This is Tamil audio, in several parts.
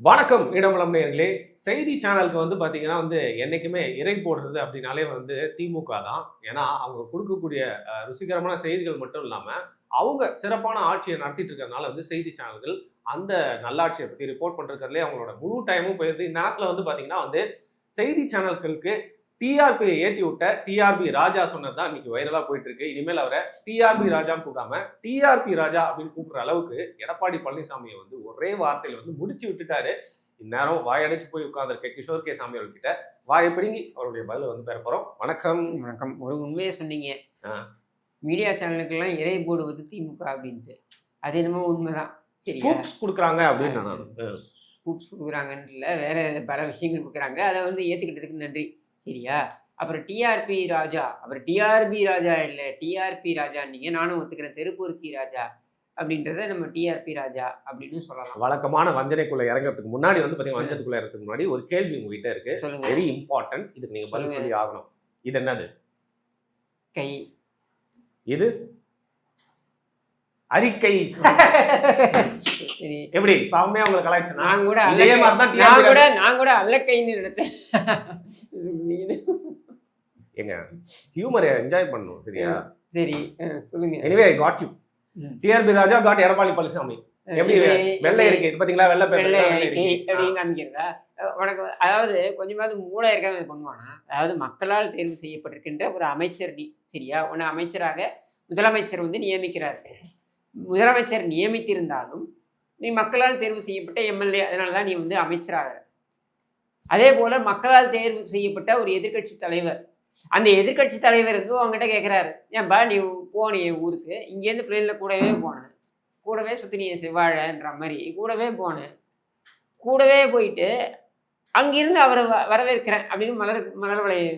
வணக்கம் இடமலம் நேயர்களே. செய்தி சேனலுக்கு பார்த்தீங்கன்னா என்னைக்குமே இறை போடுறது அப்படின்னாலே திமுக தான். ஏன்னா அவங்க கொடுக்கக்கூடிய ருசிகரமான செய்திகள் மட்டும் இல்லாம அவங்க சிறப்பான ஆட்சியை நடத்திட்டு இருக்கிறதுனால செய்தி சேனல்கள் அந்த நல்லாட்சியை பத்தி ரிப்போர்ட் பண்றதுலயே அவங்களோட முழு டைமும் போயிருது. இந்த நேரத்தில் பார்த்தீங்கன்னா செய்தி சேனல்களுக்கு டிஆர்பியை ஏற்றி விட்ட டிஆர்பி ராஜா சொன்னது தான் இன்னைக்கு வைரலா போயிட்டு இருக்கு. இனிமேல் அவரை டிஆர்பி ராஜான்னு கூப்பிடாம டிஆர்பி ராஜா அப்படின்னு கூப்பிடுற அளவுக்கு எடப்பாடி பழனிசாமியை ஒரே வார்த்தையில முடிச்சு விட்டுட்டாரு. இந்நேரம் வாயடைச்சு போய் உட்கார்ந்துருக்க கிஷோர் கே சாமி அவர்கிட்ட வாயை பிடுங்கி அவருடைய பதில பெற போறோம். வணக்கம். வணக்கம். ஒரு உண்மையை சொன்னீங்க. மீடியா சேனலுக்கெல்லாம் இறை போடுவது திமுக அப்படின்ட்டு. அது என்னமோ உண்மைதான். ஸ்கூப்ஸ் கொடுக்குறாங்க அப்படின்னு நான் ஸ்கூப்ஸ் கொடுக்குறாங்கன்னு இல்லை, வேற பல விஷயங்கள் கொடுக்குறாங்க. அதை ஏற்றுக்கிட்டதுக்கு நன்றி. சரியா? அப்புறம் டிஆர்பி ராஜா, அப்புறம் டிஆர்பி ராஜா இல்லை, டிஆர்பி ராஜா நீங்க, நானும் ஒத்துக்கிறேன். தெருப்பூர்க்கி ராஜா அப்படின்றத நம்ம டிஆர்பி ராஜா அப்படின்னு சொல்லலாம். வழக்கமான வஞ்சனைக்குள்ள இறங்குறதுக்கு முன்னாடி பார்த்தீங்கன்னா வஞ்சத்துக்குள்ள இறங்குறதுக்கு முன்னாடி ஒரு கேள்வி உங்ககிட்ட இருக்கு. சொல்லுங்க. Very important. இதுக்கு நீங்க பதில் சொல்லி ஆகணும். இது என்னது? கை. இது அறிக்கை. எப்படி சாமியா உங்களை கலாய்ச்சா? நான் கூட அல்லக்கைன்னு நினைச்சேன். எங்க ஹியூமரை என்ஜாய் பண்ணணும். சரியா? சரி, சொல்லுங்க. Anyway I got you. TRB Raja got Edappadi Palaniswami. எப்படி வெள்ளை இருக்கு இது பாத்தீங்களா? வெள்ளை பேப்பர் அப்படின்னு காமிக்கிறதா உனக்கு? அதாவது கொஞ்சமாவது மூளை இருக்காது பண்ணுவானா? அதாவது மக்களால் தேர்வு செய்யப்பட்டிருக்கின்ற ஒரு அமைச்சர் நீ. சரியா? உன்னை அமைச்சராக முதலமைச்சர் நியமிக்கிறார். முதலமைச்சர் நியமித்திருந்தாலும் நீ மக்களால் தேர்வு செய்யப்பட்ட எம்எல்ஏ, அதனால தான் நீ அமைச்சராகிற. அதே போல மக்களால் தேர்வு செய்யப்பட்ட ஒரு எதிர்கட்சி தலைவர், அந்த எதிர்கட்சி தலைவர் அவங்ககிட்ட கேட்குறாரு, ஏன்பா நீ போன என் ஊருக்கு, இங்கேருந்து பிளேனில் கூடவே போனேன், கூடவே சுற்றினிய செவ்வாழைன்ற மாதிரி கூடவே போனேன், கூடவே போயிட்டு அங்கிருந்து அவரை வரவேற்கிறேன் அப்படின்னு மலர் வளையம்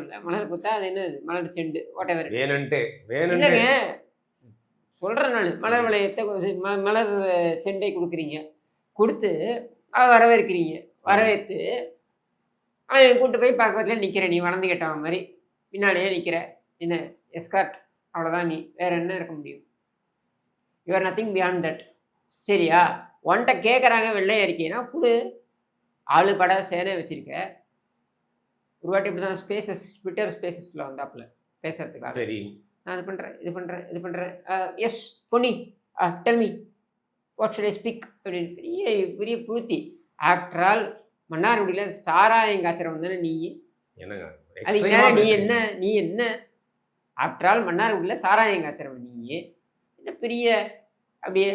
இல்லை, மலர் கொத்தா அது என்ன, மலர் செண்டு வாட்டவர் இல்லைங்க சொல்கிறேன் நான். மலர் வளையத்தை மலர் செண்டை கொடுக்குறீங்க, கொடுத்து வரவேற்கிறீங்க, வரவேற்று அவன் கூப்பிட்டு போய் பக்கத்தில் நிற்கிற, நீ வளர்ந்து கேட்டவன் மாதிரி பின்னாடியே நிற்கிற, என்ன எஸ்கார்ட், அவ்வளோதான். நீ வேறு என்ன இருக்க முடியும்? You're nothing beyond that. சரியா? ஒன்ட்ட கேட்குறாங்க வெள்ளை அறிக்கைனா கொடு. ஆளு பட சேனை வச்சுருக்க. ஒரு வாட்டி இப்படி தான் ஸ்பேசஸ், ட்விட்டர் ஸ்பேசஸில் வந்தாப்புல பேசுறதுக்காக. சரி, நான் இது பண்ணுறேன் yes Ponni tell me what should I speak அப்படின்னு பெரிய புழுத்தி. ஆஃப்டர் ஆல் மன்னார்குடியில் சாராயம் காய்ச்சறவன் தானே நீ. அதுக்கு நீ என்ன ஆஃப்டர் ஆல் மன்னார்குடியில் சாராயம் காய்ச்சறவன் நீ என்ன பெரிய அப்படியே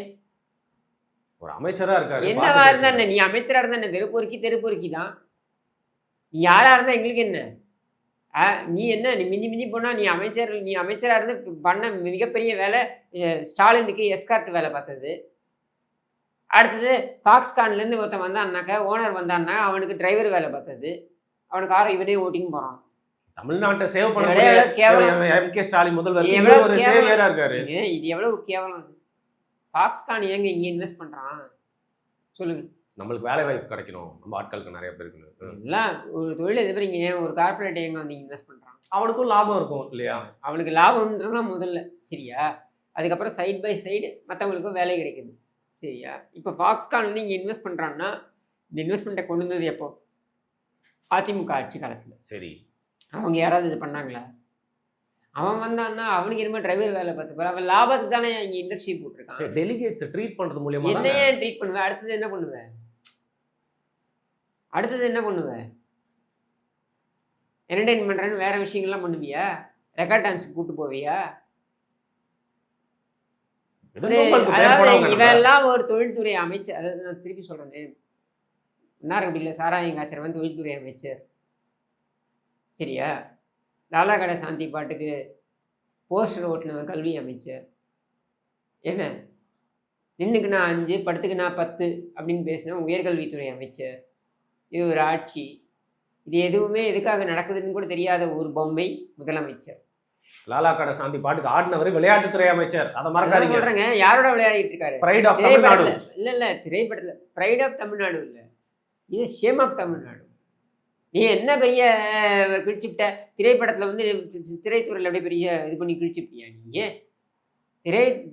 ஒரு அமைச்சராக இருக்காரு. என்னவா இருந்தா என்ன? நீ அமைச்சராக இருந்தா என்ன? தெருப்பொறுக்கி தான். நீ யாராக இருந்தால் எங்களுக்கு என்ன? நீ என்ன, நீ மிஞ்சி போனால் நீ அமைச்சராக இருந்து பண்ண மிகப்பெரிய வேலை ஸ்டாலினுக்கு எஸ்கார்ட் வேலை பார்த்தது. அடுத்தது ஃபாக்ஸ்கான்லேருந்து ஒருத்தன் வந்தான்னாக்கா, ஓனர் வந்தான்னா அவனுக்கு டிரைவர் வேலை பார்த்தது. அவனுக்கு காரை இவனே ஓட்டின்னு போகிறான். தமிழ்நாட்டை சேவ் பண்ண எம்.கே. ஸ்டாலின் முதல்வர் ஒரு சேவியரா இருக்காரு. இது எவ்வளவு கேவலம். ஃபாக்ஸ்கான் ஏங்க இங்கே இன்வெஸ்ட் பண்ணுறான் சொல்லுங்க? நம்மளுக்கு வேலை வாய்ப்பு கிடைக்கணும், நம்ம ஆட்களுக்கு நிறைய பேருக்கு எல்லாம் ஒரு தொழில் எதிர்ப்பீங்க. ஒரு கார்பரேட் எங்கே இன்வெஸ்ட் பண்ணுறான், அவனுக்கும் லாபம் இருக்கும் இல்லையா? அவனுக்கு லாபம்ன்றதான் முதல்ல. சரியா? அதுக்கப்புறம் சைட் பை சைடு மற்றவங்களுக்கும் வேலை கிடைக்குது. சரியா? இப்போ ஃபாக்ஸ்கான் இங்கே இன்வெஸ்ட் பண்ணுறான்னா, இந்த இன்வெஸ்ட்மெண்ட்டை கொண்டு வந்தது எப்போ? அதிமுக ஆட்சி காலத்தில். சரி, அவங்க யாராவது இது பண்ணாங்களா? அவன் வந்தான்னா அவனுக்கு என்ன டிரைவர் வேலை பார்த்து அவன் லாபத்துக்கு தானே இங்கே இண்டஸ்ட்ரி போட்டிருக்கான். டெலிகேட்ஸ் ட்ரீட் பண்ணுறது மூலியமா என்னையே ட்ரீட் பண்ணுவேன். அடுத்தது என்ன பண்ணுவேன்? என்டர்டெயின் பண்ணுறேன்னு வேறு விஷயங்கள்லாம் பண்ணுவியா? ரெக்கார்ட் டான்ஸுக்கு கூப்பிட்டு போவியா? அதாவது இவெல்லாம் ஒரு தொழில்துறை அமைச்சர். அதாவது நான் திருப்பி சொல்கிறேன், மன்னார்குடியில் சாராயம் காய்ச்சறவன் தொழில்துறை அமைச்சர். சரியா? லாலா கடை சாந்தி பாட்டுக்கு போஸ்டர் ஓட்டினவன் கல்வி அமைச்சர். என்ன நின்றுக்கு நான் 5 படத்துக்கு நான் 10 அப்படின்னு பேசினேன் உயர்கல்வித்துறை அமைச்சர். இது ஒரு ஆட்சி. இது எதுவுமே எதுக்காக நடக்குதுன்னு கூட தெரியாத ஒரு பொம்மை முதலமைச்சர். லாலா கடை சாந்தி பாட்டுக்கு ஆடினவர் விளையாட்டுத்துறை அமைச்சர். அதை மறக்காதீங்க. சொல்றேங்க, யாரோட விளையாடிட்டு இருக்காரு? Pride of Tamil Nadu. இல்ல திரைப்படத்துல பிரைட் ஆஃப் தமிழ்நாடு இல்ல, இது ஷேம் ஆஃப் தமிழ்நாடு. நீ என்ன பெரிய கிழிச்சுட்ட திரைப்படத்தில் திரைத்துறையில் அப்படியே பெரிய இது பண்ணி கிழிச்சுப்பியா? நீ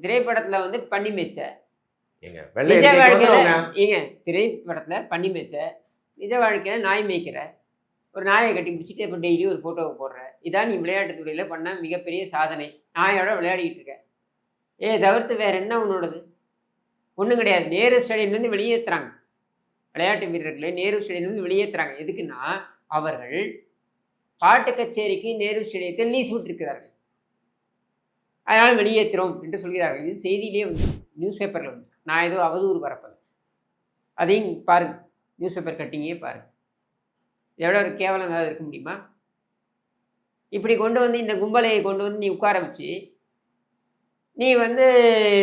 திரைப்படத்தில் பண்ணி மேய்ச்ச ஏங்க வெள்ளை நிஜ இருக்கைக்கு வாழ்க்கையில வந்துருவாங்க. ஏங்க திரைப்படத்துல பண்ணி மேய்ச்ச, நிஜ வாழ்க்கையில நாய் மேய்க்கிற, ஒரு நாயை கட்டி பிடிச்சிட்டு இப்போ டெய்லி ஒரு ஃபோட்டோவை போடுற. இதான் நீ விளையாட்டுத் துறையில பண்ண மிகப்பெரிய சாதனை. நாயோட விளையாடிக்கிட்டு இருக்க. தவிர்த்து வேற என்ன உன்னோடது? ஒன்றும் கிடையாது. நேரு ஸ்டேடியம்லேருந்து வெளியேற்றுறாங்க. விளையாட்டு வீரர்களை நேரு ஸ்டேடியம்லேருந்து வெளியேற்றுறாங்க. எதுக்குன்னா, அவர்கள் பாட்டு கச்சேரிக்கு நேரு ஸ்டேடியத்தை லீஸ் விட்டிருக்கிறார்கள். அதனால் வெளியேற்றுறோம் என்று சொல்கிறார்கள். இது செய்தியிலே வந்து நியூஸ் பேப்பரில் வந்து நான் ஏதோ அவதூறு பரப்பல. அதையும் பாருங்க, நியூஸ் பேப்பர் கட்டிங்கே பாருங்க. எவ்வளோ ஒரு கேவலம் ஏதாவது இருக்க முடியுமா? இப்படி கொண்டு வந்து இந்த கும்பலையை கொண்டு வந்து நீ உட்கார வச்சு, நீ வந்து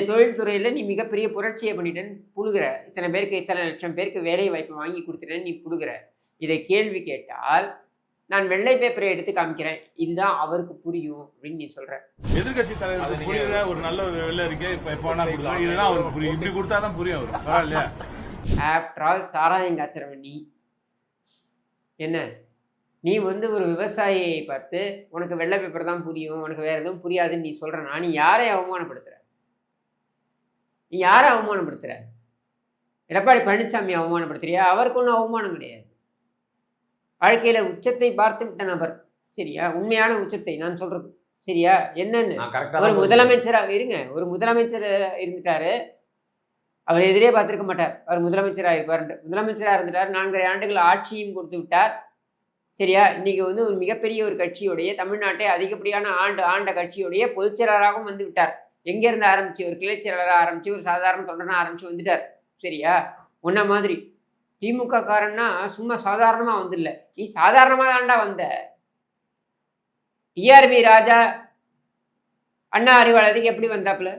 தொழில்துறையில் நீ மிகப்பெரிய புரட்சியை பண்ணிட்டேன்னு புழுகிற. இத்தனை பேருக்கு இத்தனை லட்சம் பேருக்கு வேலை வாய்ப்பு வாங்கி கொடுத்துட்டேன்னு நீ புழுகிற. இதை கேள்வி கேட்டால் நான் வெள்ளை பேப்பரை எடுத்து காமிக்கிறேன், இதுதான் அவருக்கு புரியும் அப்படின்னு நீ சொல்ற. எதிர்கட்சி தலைவர் புரியுற ஒரு நல்ல ஒரு வெள்ளை இருக்கே இப்ப எப்ப வேணா கொடுக்கலாம், இதுதான் அவருக்கு புரியும். இப்படி கொடுத்தாதான் புரியும் அவருக்கு. பரவாயில்லையா? ஆஃப்டர் ஆல் சாராயம் காய்ச்சறவன் நீ என்ன? நீ வந்து ஒரு விவசாயியை பார்த்து உனக்கு வெள்ளை பேப்பர் தான் புரியும், உனக்கு வேற எதுவும் புரியாதுன்னு நீ சொல்றனா, நீ யாரை அவமானப்படுத்துற? நீ யாரை அவமானப்படுத்துற? எடப்பாடி பழனிசாமி அவமானப்படுத்துறியா? அவருக்கு ஒன்றும் அவமானம் கிடையாது. வாழ்க்கையில உச்சத்தை பார்த்து விட்ட நபர். சரியா? உண்மையான உச்சத்தை நான் சொல்றது. சரியா? என்னன்னு ஒரு முதலமைச்சராக இருங்க. ஒரு முதலமைச்சர் இருந்துட்டாரு, அவர் எதிரே பார்த்துருக்க மாட்டார். அவர் முதலமைச்சராக இருப்பார். முதலமைச்சராக இருந்துட்டார். 4.5 ஆண்டுகள் ஆட்சியும் கொடுத்து விட்டார். சரியா? இன்னைக்கு வந்து ஒரு மிகப்பெரிய ஒரு கட்சியுடைய, தமிழ்நாட்டை அதிகப்படியான ஆண்ட கட்சியுடைய பொதுச்செயலாளராகவும் வந்து விட்டார். எங்கேருந்து ஆரம்பிச்சு ஒரு கிளை செயலாளராக ஆரம்பிச்சு ஒரு சாதாரண தொண்டனாக ஆரம்பிச்சு வந்துட்டார். சரியா? உன்ன மாதிரி திமுக காரன்னா சும்மா சாதாரணமாக வந்துடல. நீ சாதாரணமாக தான்டா வந்த. டிஆர்பி ராஜா அண்ணா அறிவாலயத்துக்கு எப்படி வந்தாப்புல?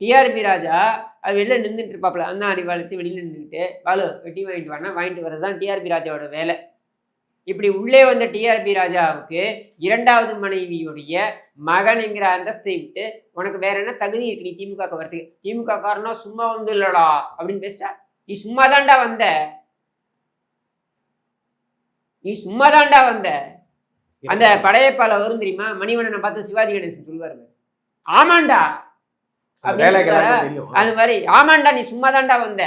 டிஆர்பி ராஜா அது வெளில நின்றுட்டு இருப்பாப்புல. அண்ணா அறிவாலயத்து வெளியில் நின்றுக்கிட்டு பாலு வெட்டி வாங்கிட்டு வானா வாங்கிட்டு வர்றது தான் டிஆர்பி ராஜாவோட வேலை. இப்படி உள்ளே வந்த டிஆர்பி ராஜாவுக்கு 2வது மனைவியுடைய மகன் என்கிற அந்தஸ்தை விட்டு உனக்கு வேற என்ன தகுதி இருக்கு நீ திமுக வரதுக்கு? திமுக காரனா சும்மா வந்து இல்லடா அப்படின்னு பேசிட்டா. நீ சும்மா தாண்டா வந்த. நீ சும்மா தாண்டா வந்த. அந்த படையப்பால வரும் தெரியுமா, மணிவண்ணனை பார்த்து சிவாஜி கணேசன் சொல்லுவாரு, ஆமாண்டா அது மாதிரி, ஆமாண்டா நீ சும்மா தாண்டா வந்த.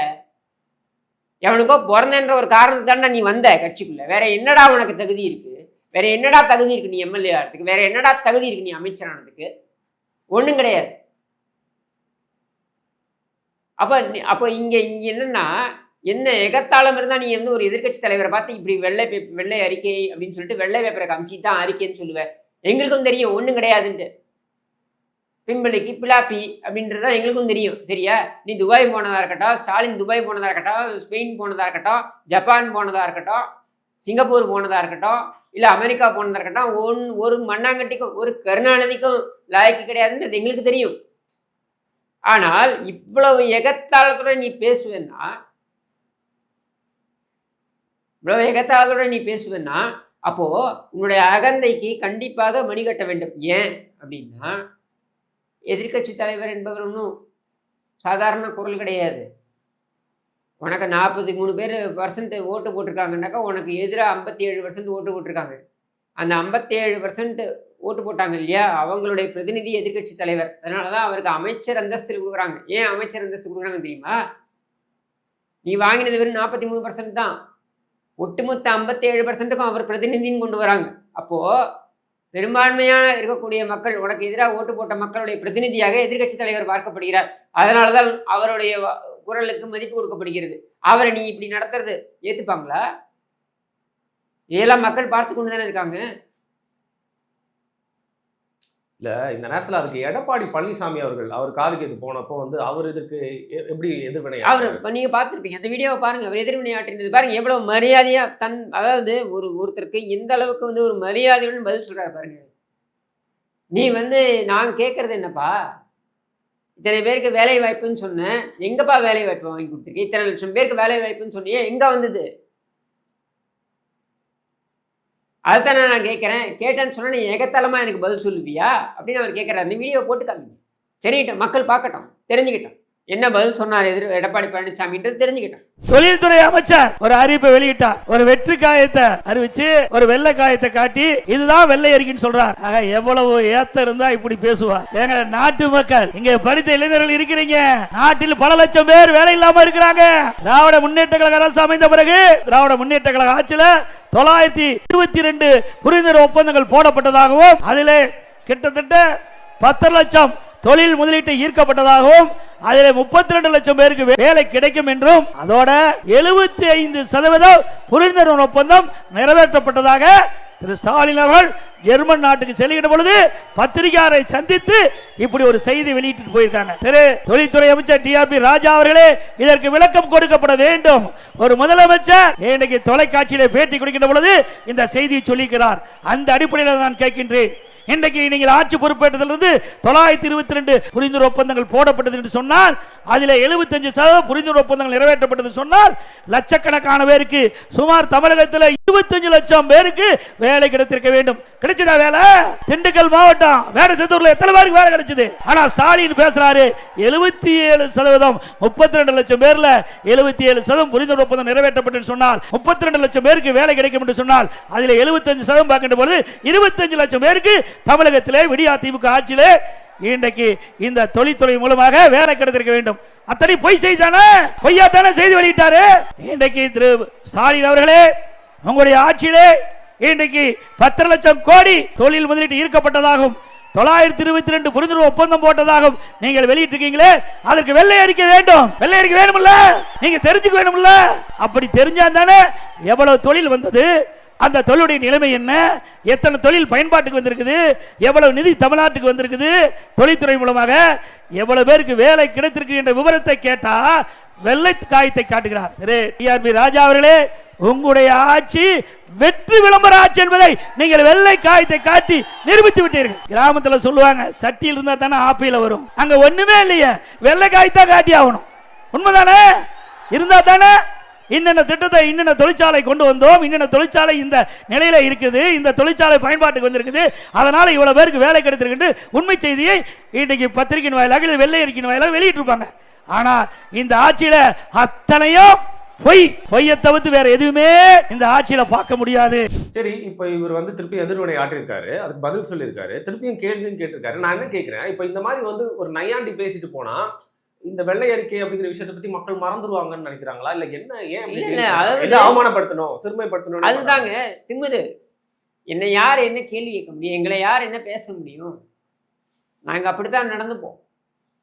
எவனுக்கோ பிறந்தன்ற ஒரு காரணத்துக்கு தாண்டா நீ வந்த கட்சிக்குள்ள. வேற என்னடா உனக்கு தகுதி இருக்கு? வேற என்னடா தகுதி இருக்கு நீ எம்எல்ஏ ஆகிறதுக்கு? வேற என்னடா தகுதி இருக்கு நீ அமைச்சரானதுக்கு? ஒன்றும் கிடையாது. அப்போ இங்க என்னன்னா, என்ன எகத்தாளம் இருந்தா நீ வந்து ஒரு எதிர்கட்சி தலைவரை பார்த்து இப்படி வெள்ளை அறிக்கை அப்படின்னு சொல்லிட்டு வெள்ளை பேப்பரை காமிச்சு தான் அறிக்கைன்னு சொல்லுவேன். எங்களுக்கும் தெரியும் ஒன்றும் கிடையாதுன்ட்டு. பிம்பளிக்கு பிலாப்பி அப்படின்றதான் எங்களுக்கும் தெரியும். சரியா? நீ துபாய் போனதாக இருக்கட்டும், ஸ்டாலின் துபாய் போனதாக இருக்கட்டும், ஸ்பெயின் போனதாக இருக்கட்டும், ஜப்பான் போனதாக இருக்கட்டும், சிங்கப்பூர் போனதாக இருக்கட்டும், இல்லை அமெரிக்கா போனதாக இருக்கட்டும், ஒரு மண்ணாங்கட்டிக்கும் ஒரு கருணாநிதிக்கும் லாய்க்கு கிடையாதுன்றது எங்களுக்கு தெரியும். ஆனால் இவ்வளவு எகத்தாளத்தோட நீ பேசுவேன்னா, அப்போ உன்னுடைய அகந்தைக்கு கண்டிப்பாக மணி கட்ட வேண்டும். ஏன் அப்படின்னா, எதிர்கட்சி தலைவர் என்பவர் ஒன்றும் சாதாரண குரல் கிடையாது. உனக்கு 43% ஓட்டு போட்டிருக்காங்கன்னாக்கா உனக்கு எதிராக 57% ஓட்டு போட்டிருக்காங்க. அந்த 57% ஓட்டு போட்டாங்க இல்லையா, அவங்களுடைய பிரதிநிதி எதிர்கட்சி தலைவர். அதனால தான் அவருக்கு அமைச்சர் அந்தஸ்து கொடுக்குறாங்க. ஏன் அமைச்சர் அந்தஸ்து கொடுக்குறாங்க தெரியுமா? நீ வாங்கினது வெறும் 43% தான். ஒட்டுமொத்த 57%க்கும் அவர் பிரதிநிதின்னு கொண்டு வராங்க. அப்போது பெரும்பான்மையாக இருக்கக்கூடிய மக்கள், உனக்கு எதிராக ஓட்டு போட்ட மக்களுடைய பிரதிநிதியாக எதிர்கட்சி தலைவர் பார்க்கப்படுகிறார். அதனால தான் அவருடைய குரலுக்கு மதிப்பு கொடுக்கப்படுகிறது. அவரை நீ இப்படி நடத்துறது ஏற்றுப்பாங்களா? இதெல்லாம் மக்கள் பார்த்து கொண்டு தானே இருக்காங்க. இல்லை, இந்த நேரத்தில் அதுக்கு எடப்பாடி பழனிசாமி அவர் காதுக்கு இது போனப்போ வந்து அவர் இதுக்கு எப்படி எதிர்வினை? அவர் நீங்கள் பார்த்துருப்பீங்க, அந்த வீடியோவை பாருங்கள். அவர் எதிர்வினை ஆற்றினது பாருங்கள். எவ்வளோ மரியாதையாக அதாவது ஒருத்தருக்கு எந்த அளவுக்கு வந்து ஒரு மரியாதையுடன் பதில் சொல்கிறார் பாருங்க. நீ வந்து நான் கேட்குறது என்னப்பா, இத்தனை பேருக்கு வேலை வாய்ப்புன்னு சொன்னேன், எங்கப்பா வேலை வாய்ப்பு வாங்கி கொடுத்துருக்கு? இத்தனை லட்சம் பேருக்கு வேலை வாய்ப்புன்னு சொன்னியே, எங்கே வந்தது? அதுதானே நான் கேட்குறேன். கேட்டேன்னு சொன்னால் நீ ஏகத்தலமாக எனக்கு பதில் சொல்லுவியா அப்படின்னு அவர் கேட்குறாரு. அந்த வீடியோவை போட்டு காமிங்க, தெரியட்டும், மக்கள் பார்க்கட்டும், தெரிஞ்சுக்கிட்டோம். என்ன பதில் சொன்னார் எடப்பாடி பழனிசாமின்றது தெரிஞ்சுக்கிட்டோம். தொழில்துறை அமைச்சர் ஒரு அறிவிப்பை வெளியிட்டார். ஒரு வெற்றி காயத்தை அறிவிச்சு ஒரு வெள்ளை காயத்தை காட்டி இதுதான் வெள்ளை அறிக்கைன்னு சொல்றார். எவ்வளவு ஏத்த இருந்தா இப்படி பேசுவார்? எங்க நாட்டு மக்கள், இங்க படித்த இளைஞர்கள் இருக்கிறீங்க. நாட்டில் பல லட்சம் பேர் வேலை இல்லாம இருக்கிறாங்க. திராவிட முன்னேற்ற கழக அரசு அமைந்த பிறகு திராவிட முன்னேற்ற கழக ஆட்சியில 922 புரிந்துணர்வு ஒப்பந்தங்கள் போடப்பட்டதாகவும் அதிலே கிட்டத்தட்ட 10 லட்சம் தொழில் முதலீட்டு ஈர்க்கப்பட்டதாகவும் அதில் 32 லட்சம் பேருக்கு வேலை கிடைக்கும் என்றும் அதோட 75% புரிந்துணர்வு ஒப்பந்தம் நிறைவேற்றப்பட்டதாக திரு ஸ்டாலின் அவர்கள் ஜெர்மன் நாட்டுக்கு செல்கிற பொழுது பத்திரிகையாளரை சந்தித்து இப்படி ஒரு செய்தி வெளியிட்டு போயிருக்காங்க. திரு தொழில்துறை அமைச்சர் டிஆர்பி ராஜா அவர்களே, இதற்கு விளக்கம் கொடுக்கப்பட வேண்டும். ஒரு முதலமைச்சர் இன்னைக்கு தொலைக்காட்சியிலே பேட்டி கொடுக்கின்ற பொழுது இந்த செய்தியை சொல்லிக்கிறார். அந்த அடிப்படையில் நான் கேட்கின்றேன், இன்றைக்கு நீங்கள் ஆட்சி பொறுப்பேற்றதிலிருந்து 922 புரிந்துணர்வு ஒப்பந்தங்கள் போடப்பட்டது என்று சொன்னால் அதில் 75% புரிந்துணர்வு ஒப்பந்தங்கள் நிறைவேற்றப்பட்டது சொன்னால் லட்சக்கணக்கான பேருக்கு சுமார் தமிழகத்தில் 25 லட்சம் பேருக்கு வேலை கிடைத்திருக்க வேண்டும். கிடைச்சதா வேலை? திண்டுக்கல் மாவட்டம் வேடசத்தூர்ல எத்தனை பேருக்கு வேலை கிடைச்சது? ஆனா ஸ்டாலின் பேசுறாரு 77%, 32 லட்சம் பேர்ல 77% புரிந்துணர்வு ஒப்பந்தம் நிறைவேற்றப்பட்டு சொன்னால் 32 லட்சம் பேருக்கு வேலை கிடைக்கும் என்று சொன்னால் அதில் 75% பார்க்கின்ற பொழுது 25 லட்சம் பேருக்கு தமிழகத்திலே விடியா திமுக ஆட்சியிலே இன்றைக்கு இந்த தொழில்துறை மூலமாக வேலை கிடைத்திருக்க வேண்டும். அத்தனை பொய் செய்தானே, பொய்யா தானே செய்தி வெளியிட்டாரு. இன்றைக்கு திரு ஸ்டாலின் அவர்களே, உங்களுடைய ஆட்சியிலே இன்றைக்கு 10 லட்சம் கோடி தொழில் முதலீட்டு ஈர்க்கப்பட்டதாகவும் 922 புரிந்துணர்வு ஒப்பந்தம் போட்டதாகவும் நீங்கள் வெளியிட்டிருக்கீங்களே, அதற்கு வெள்ளை அறிக்கை வேண்டும். வெள்ளை அறிக்கை வேணும்ல, நீங்க தெரிஞ்சுக்க வேணும்ல. அப்படி தெரிஞ்சா தானே எவ்வளவு தொழில் வந்தது, அந்த தொழிலுடைய நிலைமை என்ன, எத்தனை தொழில் பயன்பாட்டுக்கு வந்திருக்குது, எவ்வளவு நிதி தமிழ்நாட்டுக்கு வந்திருக்குது, தொழில்துறை மூலமாக எவ்வளவு பேருக்கு வேலை கிடைத்திருக்கு என்ற விவரத்தை கேட்டா வெள்ளை காயத்தை காட்டுகிறார். திரு டிஆர்பி ராஜா அவர்களே, உங்களுடைய ஆட்சி வெற்றி விளம்பர ஆட்சி என்பதை நீங்கள் வெள்ளை காயத்தை காட்டி நிரூபித்து விட்டீர்கள். கிராமத்தில் சொல்லுவாங்க, சட்டியில் இருந்தா தானே ஆப்பையில வரும். அங்க ஒண்ணுமே இல்லையே, வெள்ளை காயத்தை காட்டி ஆகணும். உண்மைதானே? இருந்தா தானே இன்னென்ன திட்டத்தை இன்னென்ன தொழிற்சாலை கொண்டு வந்தோம், இன்னென்ன தொழிற்சாலை இந்த நிலையில இருக்குது, இந்த தொழிற்சாலை பயன்பாட்டுக்கு வந்திருக்குது, அதனால இவ்வளவு பேருக்கு வேலை கிடைத்திருக்கு உண்மை செய்தியை இன்றைக்கு பத்திரிகையின் வாயிலாக இல்லை வெள்ளை அறிக்கையின் வாயிலாக வெளியிட்டிருப்பாங்க. ஆனா இந்த ஆட்சியில அத்தனையும் பொய்யை தவிர்த்து வேற எதுவுமே இந்த ஆட்சியில பார்க்க முடியாது. சரி, இப்போ இவர் வந்து திருப்பி எதிர்வினை ஆற்றிருக்காரு, அதுக்கு பதில் சொல்லியிருக்காரு, திருப்பியும் கேள்வியும் கேட்டிருக்காரு. நான் என்ன கேட்கிறேன், இப்போ இந்த மாதிரி வந்து ஒரு நையாண்டி பேசிட்டு போனா இந்த வெள்ளை அறிக்கை அப்படிங்கிற விஷயத்தை பத்தி மக்கள் மறந்துடுவாங்கன்னு நினைக்கிறாங்களா, இல்ல என்ன, ஏன் அவமானப்படுத்தணும், சிறுமைப்படுத்தணும்? அதுதாங்க திமிரு. என்னை யார் என்ன கேள்வி கேட்க முடியும்? எங்களை யார் என்ன பேச முடியும்? நாங்க அப்படித்தான் நடந்துப்போம்.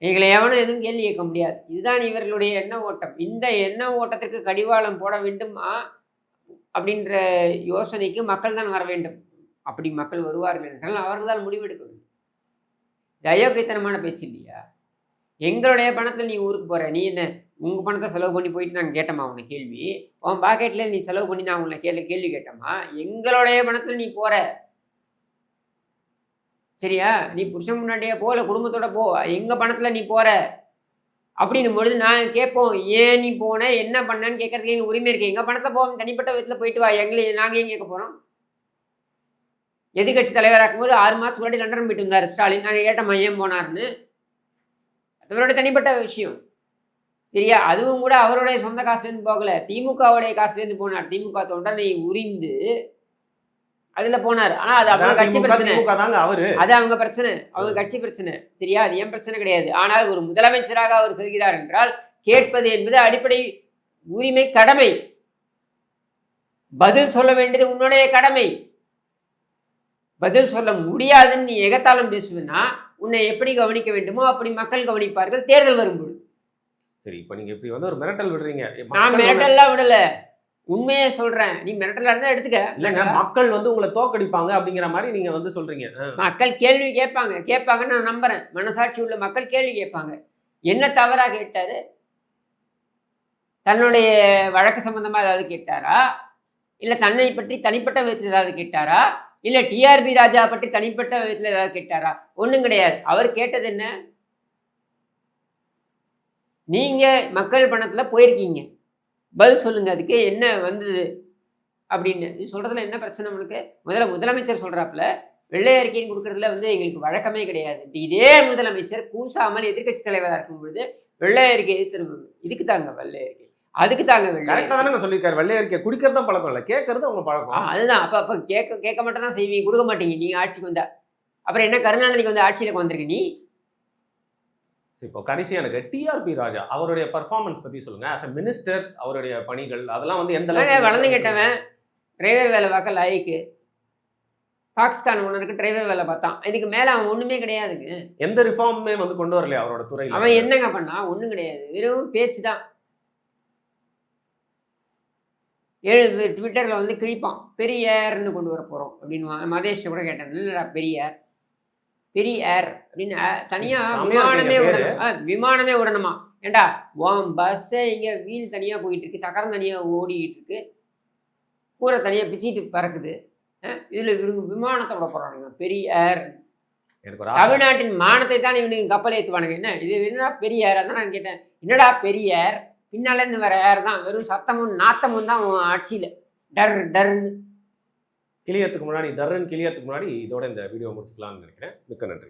எங்களை எவனும் எதுவும் கேள்வி கேட்க முடியாது. இதுதான் இவர்களுடைய எண்ண ஓட்டம். இந்த எண்ண ஓட்டத்திற்கு கடிவாளம் போட வேண்டுமா அப்படின்ற யோசனைக்கு மக்கள் தான் வர வேண்டும். அப்படி மக்கள் வருவார்கள் என்றால் அவர்கள் தான் முடிவெடுக்க வேண்டும். தயோகைத்தனமான பேச்சு இல்லையா? எங்களுடைய பணத்தில் நீ ஊருக்கு போகிற, நீ என்ன உங்கள் பணத்தை செலவு பண்ணி போயிட்டு நாங்கள் கேட்டோமா உன்னை கேள்வி? உன் பாக்கெட்டில் நீ செலவு பண்ணி நான் உன்னை கேள்வி கேட்டோமா? எங்களுடைய பணத்தில் நீ போகிற, சரியா? நீ புருஷன் முன்னாடியே போகல, குடும்பத்தோட போ, எங்கள் பணத்தில் நீ போகிற அப்படின்னும் பொழுது நான் கேட்போம், ஏன் நீ போன, என்ன பண்ணன்னு கேட்கறதுக்கு எங்கள் உரிமை இருக்கு. எங்கள் பணத்தை போவோம், தனிப்பட்ட விதத்தில் போயிட்டு வா, நாங்கள் ஏன் கேட்க போகிறோம்? எதிர்கட்சி தலைவராக இருக்கும்போது 6 மாதத்துக்கு முன்னாடி லண்டன் போயிட்டு இருந்தார் ஸ்டாலின். நாங்கள் கேட்டோம்மா ஏன் போனார்னு. அவருடைய தனிப்பட்ட விஷயம், சரியா? அதுவும் கூட அவருடைய சொந்த காசுலேருந்து போகல, திமுகவுடைய காசுலேருந்து போனார். திமுக தொண்டனை உரிந்து அதுல போனார். ஆனா அது அவங்க கட்சி பிரச்சனை, அது அவங்க பிரச்சனை, அவங்க கட்சி பிரச்சனை, சரியா? அது ஏன் பிரச்சனை கிடையாது. ஆனால் ஒரு முதலமைச்சராக அவர் செல்கிறார் என்றால் கேட்பது என்பது அடிப்படை உரிமை, கடமை. பதில் சொல்ல வேண்டியது உன்னுடைய கடமை. பதில் சொல்ல முடியாதுன்னு நீ எகத்தாளம் பேசுவேன்னா உன்னை எப்படி கவனிக்க வேண்டுமோ அப்படி மக்கள் கவனிப்பார்கள் தேர்தல் வரும்போது. சரி, இப்ப நீங்க இப்படி வந்து ஒரு மிரட்டல் விடுறீங்க. நான் மிரட்டல்லாம் விடல, உண்மையே சொல்றேன். நீ மிரட்டலா இருந்தா எடுத்துக்க. இல்லங்க, மக்கள் வந்து உங்களை தோக்கடிப்பாங்க அப்படிங்கிற மாதிரி நீங்க வந்து சொல்றீங்க. மக்கள் கேள்வி கேட்பாங்கன்னு நான் நம்புறேன். மனசாட்சி உள்ள மக்கள் கேள்வி கேட்பாங்க. என்ன தவறா கேட்டாரு? தன்னுடைய வழக்கு சம்பந்தமா ஏதாவது கேட்டாரா, இல்ல தன்னை பற்றி தனிப்பட்ட விதத்தில் ஏதாவது கேட்டாரா, இல்ல டிஆர்பி ராஜா பற்றி தனிப்பட்ட விதத்தில் ஏதாவது கேட்டாரா? ஒண்ணும் கிடையாது. அவர் கேட்டது என்ன? நீங்க மக்கள் பணத்துல போயிருக்கீங்க, பதில் சொல்லுங்க, அதுக்கு என்ன வந்தது அப்படின்னு. நீ சொல்றதுல என்ன பிரச்சனை உனக்கு? முதலமைச்சர் சொல்றாப்புல வெள்ளை அறிக்கைன்னு கொடுக்கறதுல வந்து எங்களுக்கு வழக்கமே கிடையாது. இதே முதலமைச்சர் கூசாமல் எதிர்க்கட்சி தலைவராக இருக்கும் பொழுது வெள்ளை அறிக்கை எதிர்த்து இதுக்கு தாங்க வெள்ளை அறிக்கை, அதுக்கு தாங்க வெள்ளை கரெக்டா தானே சொல்லியிருக்காரு. வெள்ளை அறிக்கை குடிக்கிறது தான் பழக்கம் இல்லை, கேட்கறது அவங்க பழக்கம். அதுதான். அப்போ கேட்க மட்டும் தான் செய்வீங்க, கொடுக்க மாட்டீங்க நீங்கள் ஆட்சிக்கு வந்தா. அப்புறம் என்ன கருணாநிதிக்கு வந்து ஆட்சியில் வந்திருக்கு நீ? இப்போ கடைசி எனக்கு டிஆர்பி ராஜா அவருடைய பர்ஃபார்மன்ஸ் பத்தி சொல்லுங்க. ஆஸ் அ மினிஸ்டர் அவருடைய பணிகள் அதெல்லாம் வந்து எந்த அளவுக்கு வளர்ந்து கேட்டவன் டிரைவர் வேலை பார்க்க லாய்க்கு பாகிஸ்தான் ஒன்றுக்கு டிரைவர் வேலை பார்த்தான். இதுக்கு மேலே அவன் ஒன்றுமே கிடையாதுங்க. எந்த ரிஃபார்முமே வந்து கொண்டு வரலையா அவரோட துறையில்? அவன் என்னங்க பண்ணா? ஒன்றும் கிடையாது, வெறும் பேச்சு தான். ட்விட்டரில் வந்து கிழிப்பான், பெரியார்னு கொண்டு வர போகிறோம் அப்படின்னு. மதேஷ் கூட கேட்டேன், இல்லைடா பெரியார் அப்படின்னு தனியாக விமானமே விடணுமா? ஏண்டா உன் பஸ்ஸை இங்கே வீல் தனியாக போயிட்டு இருக்கு, சக்கரம் தனியாக ஓடிக்கிட்டு இருக்கு, கூரை தனியாக பிச்சுட்டு பறக்குது, இதில் விமானத்தை விட போகிறானுங்க பெரியார். தமிழ்நாட்டின் மானத்தை தான் இவனுக்கு கப்பல் ஏற்றுவானுங்க. என்ன இது என்னடா பெரியார்? அதான் நான் கேட்டேன், என்னடா பெரியார்? பின்னாலேருந்து வேற யார் தான், வெறும் சத்தமும் நாத்தமும் தான் ஆட்சியில் டர்ன்னு கிளியறதுக்கு முன்னாடி இதோட இந்த வீடியோ முடிச்சுக்கலாம்னு நினைக்கிறேன். மிக்க நன்றி.